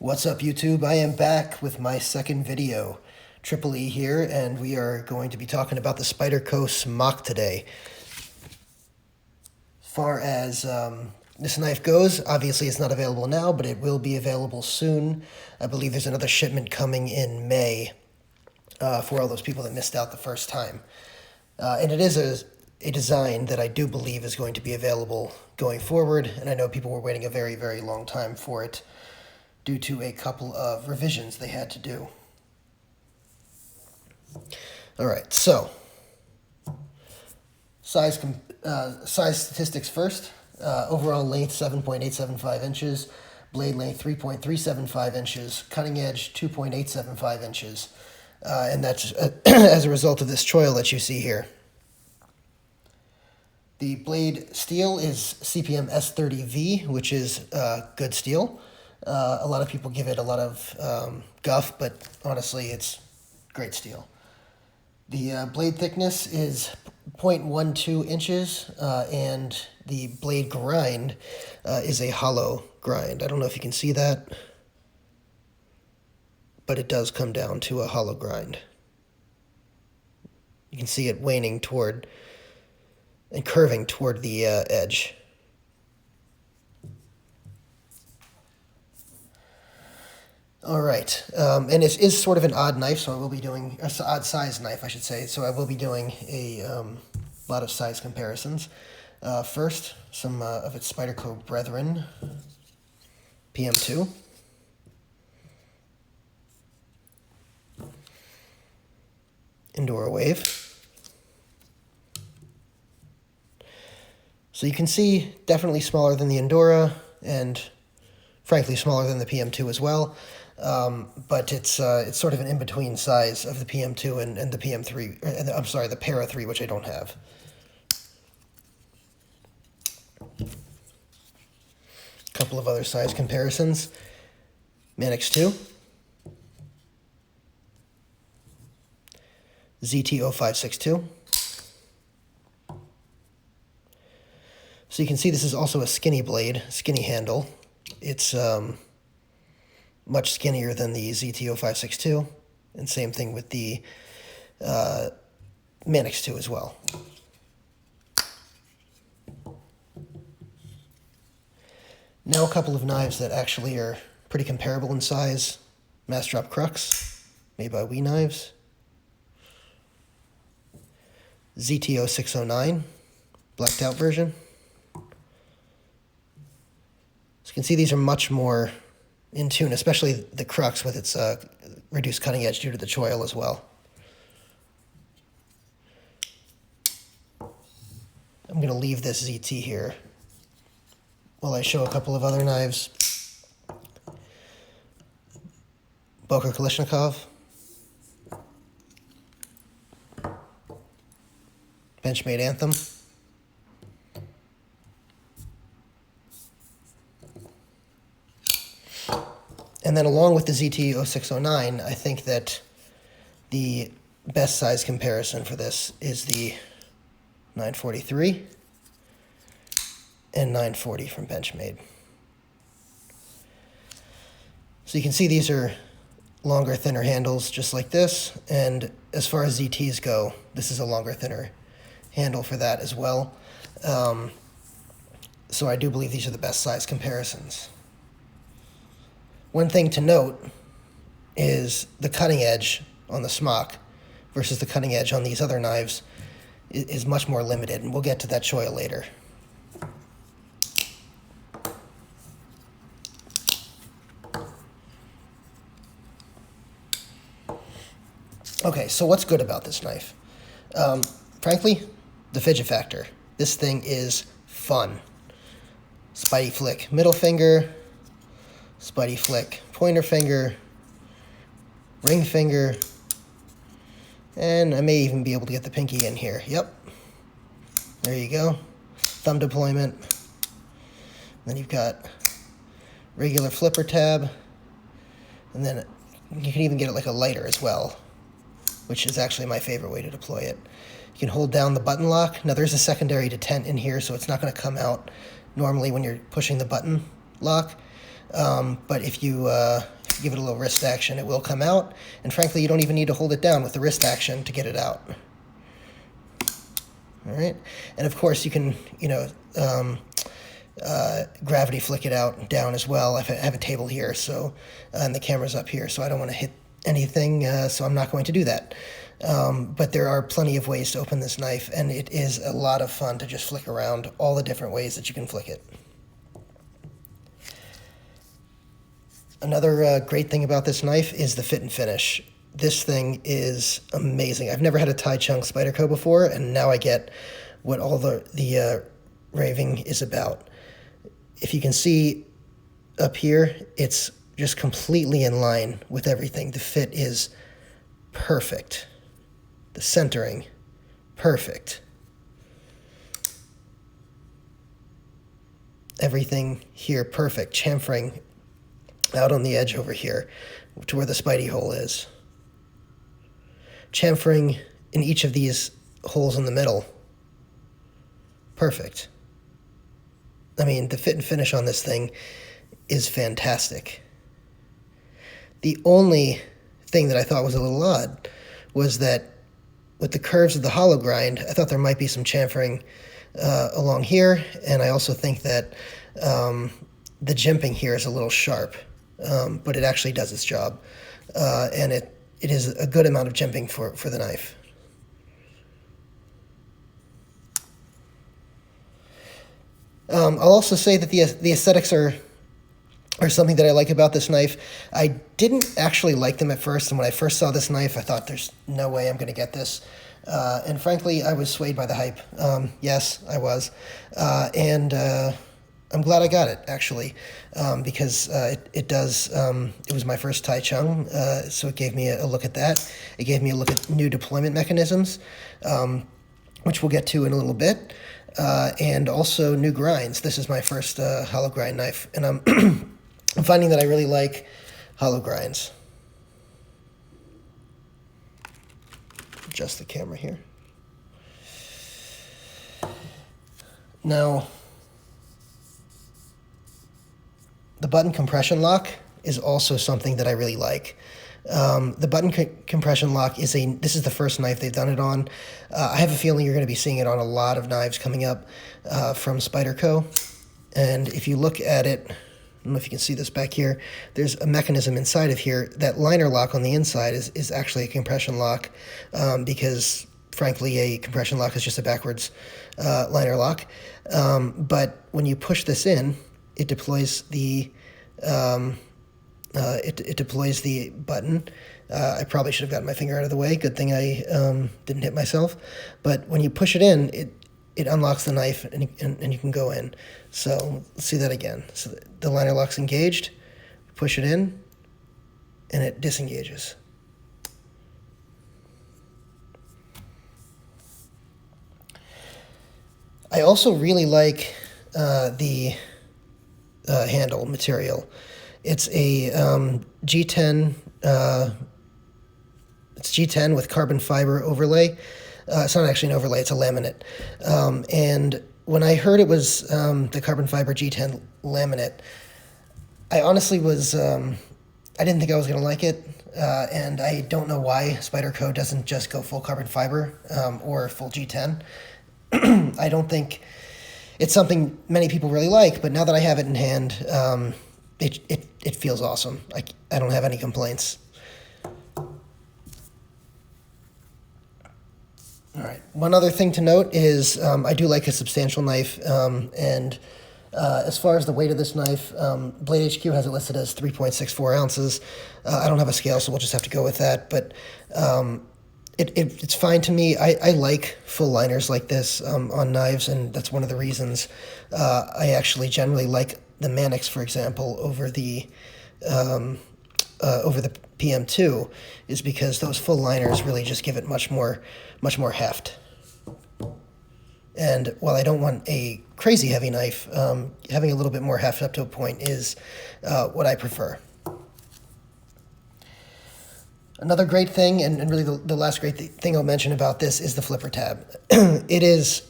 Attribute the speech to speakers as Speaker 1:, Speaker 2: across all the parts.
Speaker 1: What's up, YouTube? I am back with my second video. Triple E here, and we are going to be talking about the Spyderco Smock today. As far as this knife goes, obviously it's not available now, but it will be available soon. I believe there's another shipment coming in May for all those people that missed out the first time. And it is a design that I do believe is going to be available going forward, and I know people were waiting a very, very long time for it due to a couple of revisions they had to do. All right, so size statistics first. Overall length 7.875 inches, blade length 3.375 inches, cutting edge 2.875 inches, and that's as a result of this choil that you see here. The blade steel is CPM S30V, which is good steel. A lot of people give it a lot of guff, but honestly, it's great steel. The blade thickness is 0.12 inches, and the blade grind is a hollow grind. I don't know if you can see that, but it does come down to a hollow grind. You can see it waning toward and curving toward the edge. All right, and it is sort of an odd knife, so I will be doing, odd size knife, I should say, so I will be doing a lot of size comparisons. First, some of its Spyderco brethren, PM2. Endura Wave. So you can see, definitely smaller than the Endura, and frankly smaller than the PM2 as well. But it's sort of an in-between size of the PM2 and the PM3, I'm sorry, the Para 3, which I don't have. A couple of other size comparisons. Manix 2. ZT-0562. So you can see this is also a skinny blade, skinny handle. It's much skinnier than the ZT-0562, and same thing with the Manix 2 as well. Now a couple of knives that actually are pretty comparable in size. Mass Drop Crux, made by We Knives. ZT-0609, blacked out version. So you can see these are much more in tune, especially the Crux with its reduced cutting edge due to the choil as well. I'm going to leave this ZT here while I show a couple of other knives. Boker Kalishnikov. Benchmade Anthem. And then along with the ZT-0609, I think that the best size comparison for this is the 943 and 940 from Benchmade. So you can see these are longer, thinner handles just like this, and as far as ZTs go, this is a longer, thinner handle for that as well. So I do believe these are the best size comparisons. One thing to note is the cutting edge on the Smock versus the cutting edge on these other knives is much more limited, and we'll get to that choil later. Okay, so what's good about this knife? Frankly, the fidget factor. This thing is fun. Spidey flick middle finger, Spidey flick pointer finger, ring finger, and I may even be able to get the pinky in here. Yep, there you go. Thumb deployment. Then you've got regular flipper tab, and then you can even get it like a lighter as well, which is actually my favorite way to deploy it. You can hold down the button lock. Now there's a secondary detent in here, so it's not going to come out normally when you're pushing the button lock. But if you give it a little wrist action, it will come out. And frankly, you don't even need to hold it down with the wrist action to get it out. All right, and of course you can, gravity flick it out and down as well. I have a table here, so and the camera's up here, so I don't want to hit anything, so I'm not going to do that. But there are plenty of ways to open this knife, and it is a lot of fun to just flick around all the different ways that you can flick it. Another great thing about this knife is the fit and finish. This thing is amazing. I've never had a tie chunk Spyderco before, and now I get what all the raving is about. If you can see up here, it's just completely in line with everything. The fit is perfect. The centering, perfect. Everything here, perfect. Chamfering out on the edge over here to where the Spidey hole is. Chamfering in each of these holes in the middle. Perfect. I mean, the fit and finish on this thing is fantastic. The only thing that I thought was a little odd was that with the curves of the hollow grind, I thought there might be some chamfering along here, and I also think that the jimping here is a little sharp, but it actually does its job, and it is a good amount of jimping for the knife. I'll also say that the aesthetics are something that I like about this knife. I didn't actually like them at first, and when I first saw this knife, I thought there's no way I'm going to get this. And frankly, I was swayed by the hype. Yes, I was. And I'm glad I got it, actually, because it was my first Tai Chung, so it gave me a look at that. It gave me a look at new deployment mechanisms, which we'll get to in a little bit. And also new grinds. This is my first hollow grind knife, and I'm I'm finding that I really like hollow grinds. Adjust the camera here. Now, the button compression lock is also something that I really like. The button compression lock this is the first knife they've done it on. I have a feeling you're going to be seeing it on a lot of knives coming up from Spyderco. And if you look at it, I don't know if you can see this back here, there's a mechanism inside of here. That liner lock on the inside is actually a compression lock, because frankly a compression lock is just a backwards liner lock. But when you push this in, it deploys the it deploys the button. I probably should have gotten my finger out of the way. Good thing I didn't hit myself. But when you push it in, it unlocks the knife and you can go in. So let's see that again. So the liner lock's engaged, push it in, and it disengages. I also really like the handle material. It's a G10. It's G10 with carbon fiber overlay. It's not actually an overlay; it's a laminate. And when I heard it was the carbon fiber G10 laminate, I honestly was. I didn't think I was going to like it, and I don't know why Spyderco doesn't just go full carbon fiber or full G10. I don't think it's something many people really like, but now that I have it in hand, it feels awesome. I don't have any complaints. All right. One other thing to note is I do like a substantial knife, and as far as the weight of this knife, Blade HQ has it listed as 3.64 ounces. I don't have a scale, so we'll just have to go with that. But it's fine to me. I like full liners like this on knives, and that's one of the reasons I actually generally like the Manix, for example, over the PM2, is because those full liners really just give it much more heft. And while I don't want a crazy heavy knife, having a little bit more heft up to a point is what I prefer. Another great thing, and really the last great thing I'll mention about this, is the flipper tab. It is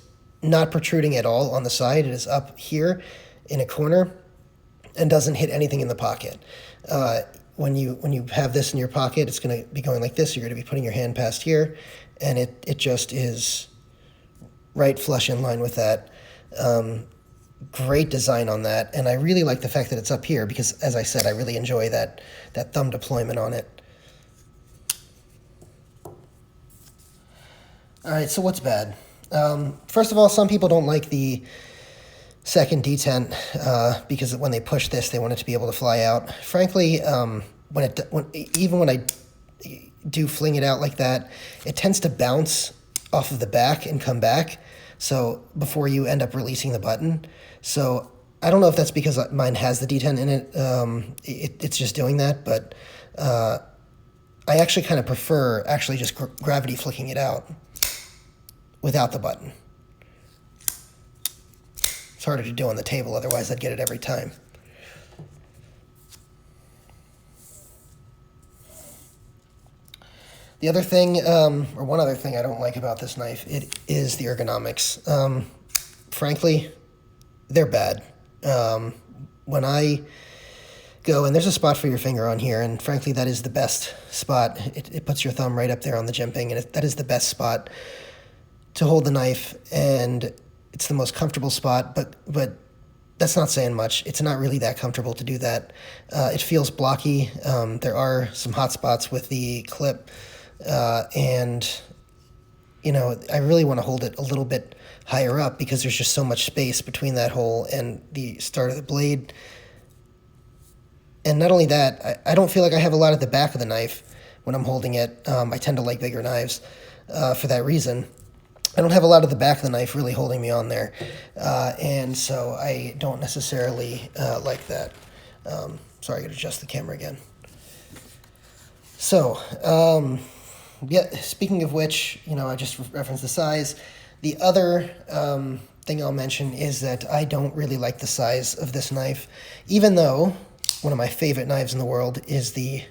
Speaker 1: not protruding at all on the side. It is up here in a corner, and doesn't hit anything in the pocket. When you have this in your pocket, it's going to be going like this. You're going to be putting your hand past here, and it just is right flush in line with that. Great design on that, and I really like the fact that it's up here because, as I said, I really enjoy that thumb deployment on it. All right, so what's bad? First of all, some people don't like the second detent because when they push this, they want it to be able to fly out. Frankly, even when I do fling it out like that, it tends to bounce off of the back and come back. So before you end up releasing the button. So I don't know if that's because mine has the detent in it. It's just doing that, but I actually kind of prefer actually just gravity flicking it out without the button. It's harder to do on the table, otherwise I'd get it every time. The other thing, or one other thing I don't like about this knife, it is the ergonomics. Frankly, they're bad. When I go, and there's a spot for your finger on here, and frankly, that is the best spot. It puts your thumb right up there on the jimping, and that is the best spot to hold the knife, and it's the most comfortable spot, but that's not saying much. It's not really that comfortable to do that. It feels blocky. There are some hot spots with the clip, and you know, I really want to hold it a little bit higher up because there's just so much space between that hole and the start of the blade. And not only that, I don't feel like I have a lot at the back of the knife when I'm holding it. I tend to like bigger knives for that reason. I don't have a lot of the back of the knife really holding me on there, and so I don't necessarily like that. Sorry, I gotta adjust the camera again. So, yeah, speaking of which, you know, I just referenced the size. The other thing I'll mention is that I don't really like the size of this knife, even though one of my favorite knives in the world is the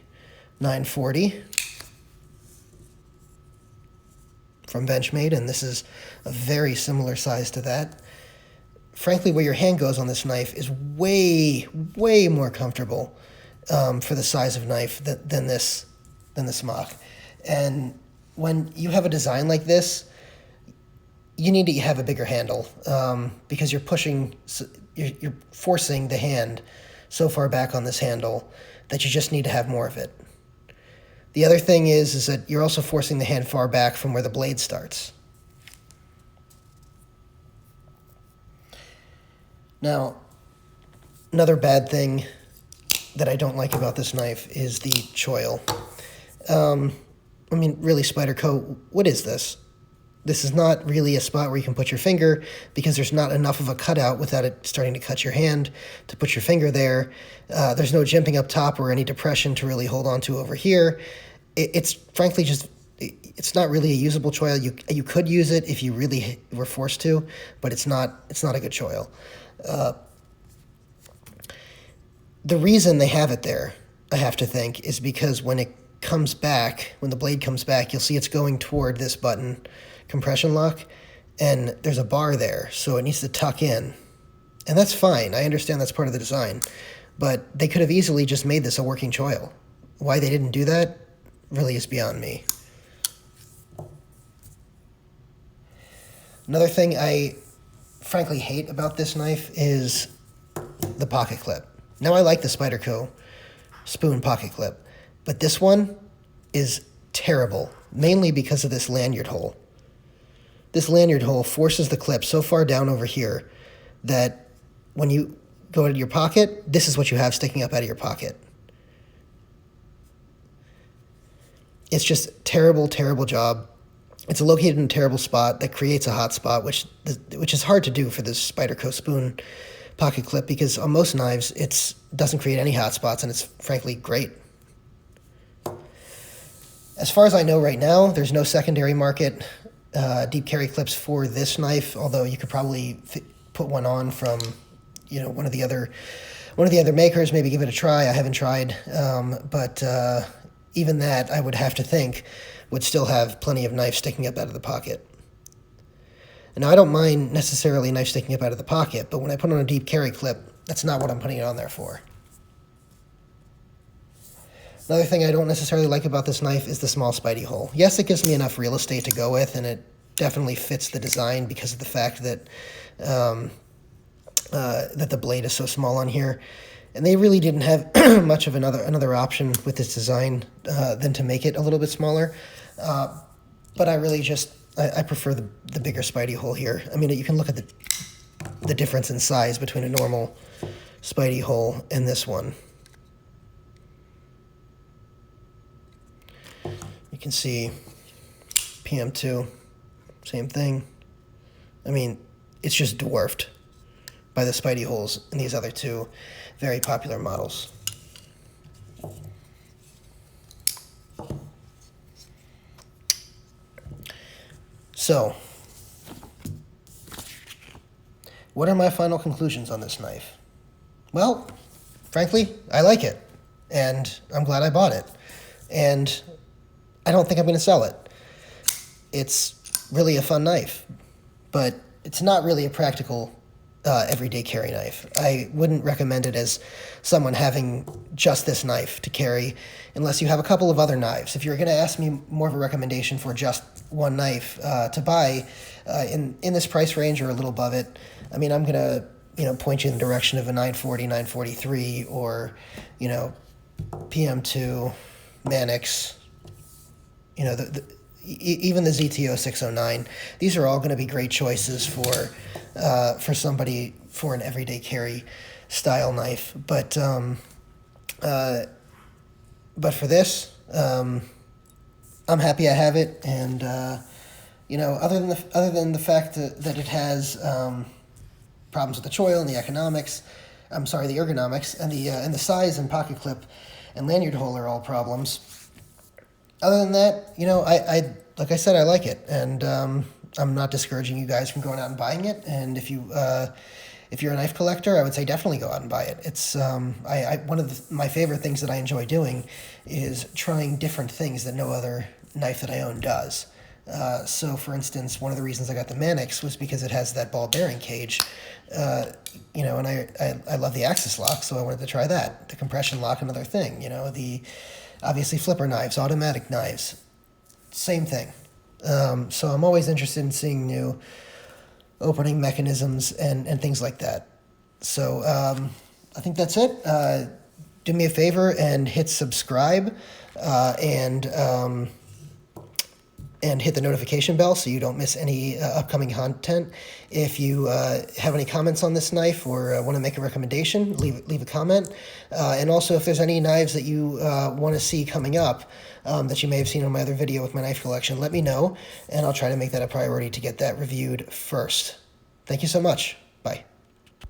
Speaker 1: 940 from Benchmade, and this is a very similar size to that. Frankly, where your hand goes on this knife is way, way more comfortable for the size of knife than this Smock. And when you have a design like this, you need to have a bigger handle because you're forcing the hand so far back on this handle that you just need to have more of it. The other thing is that you're also forcing the hand far back from where the blade starts. Now, another bad thing that I don't like about this knife is the choil. I mean, really, Spyderco, what is this? This is not really a spot where you can put your finger because there's not enough of a cutout without it starting to cut your hand to put your finger there. There's no jimping up top or any depression to really hold on to over here. It's frankly just, it's not really a usable choil. You could use it if you really were forced to, but it's not a good choil. The reason they have it there, I have to think, is because when it comes back, when the blade comes back, you'll see it's going toward this button, compression lock, and there's a bar there, so it needs to tuck in. And that's fine. I understand that's part of the design, but they could have easily just made this a working choil. Why they didn't do that really is beyond me. Another thing I frankly hate about this knife is the pocket clip. Now, I like the Spyderco spoon pocket clip, but this one is terrible, mainly because of this lanyard hole. This lanyard hole forces the clip so far down over here that when you go into your pocket, this is what you have sticking up out of your pocket. It's just a terrible, terrible job. It's located in a terrible spot that creates a hot spot, which is hard to do for this Spyderco spoon pocket clip because on most knives, it doesn't create any hot spots, and it's frankly great. As far as I know right now, there's no secondary market deep carry clips for this knife, although you could probably put one on from, you know, one of the other makers, maybe give it a try. I haven't tried, but even that, I would have to think, would still have plenty of knife sticking up out of the pocket. And now, I don't mind necessarily knife sticking up out of the pocket, but when I put on a deep carry clip, That's not what I'm putting it on there for. Another thing I don't necessarily like about this knife is the small Spidey hole. Yes, it gives me enough real estate to go with, and it definitely fits the design because of the fact that that the blade is so small on here. And they really didn't have much of another option with this design than to make it a little bit smaller. But I really just, I prefer the bigger Spidey hole here. I mean, you can look at the difference in size between a normal Spidey hole and this one. You can see PM2, same thing. I mean, it's just dwarfed by the Spidey holes in these other two very popular models. So, what are my final conclusions on this knife? Well, frankly, I like it, and I'm glad I bought it. And I don't think I'm going to sell it. It's really a fun knife, but it's not really a practical everyday carry knife. I wouldn't recommend it as someone having just this knife to carry unless you have a couple of other knives. If you're going to ask me more of a recommendation for just one knife to buy in this price range or a little above it, I mean, I'm going to point you in the direction of a 940, 943, or PM2, Manix, even the ZTO 609. These are all going to be great choices for somebody for an everyday carry style knife. But for this, I'm happy I have it, and other than the fact that it has problems with the choil and the ergonomics, and the size and pocket clip and lanyard hole are all problems. Other than that, I like I said, I like it, and I'm not discouraging you guys from going out and buying it. And if you're a knife collector, I would say definitely go out and buy it. It's one of my favorite things that I enjoy doing is trying different things that no other knife that I own does. So, for instance, one of the reasons I got the Manix was because it has that ball bearing cage, and I love the axis lock, so I wanted to try that. The compression lock, another thing. The obviously flipper knives, automatic knives, same thing. So I'm always interested in seeing new opening mechanisms and things like that. So I think that's it. Do me a favor and hit subscribe and hit the notification bell so you don't miss any upcoming content. If you have any comments on this knife or want to make a recommendation, leave a comment. And also, if there's any knives that you want to see coming up that you may have seen on my other video with my knife collection, let me know, and I'll try to make that a priority to get that reviewed first. Thank you so much.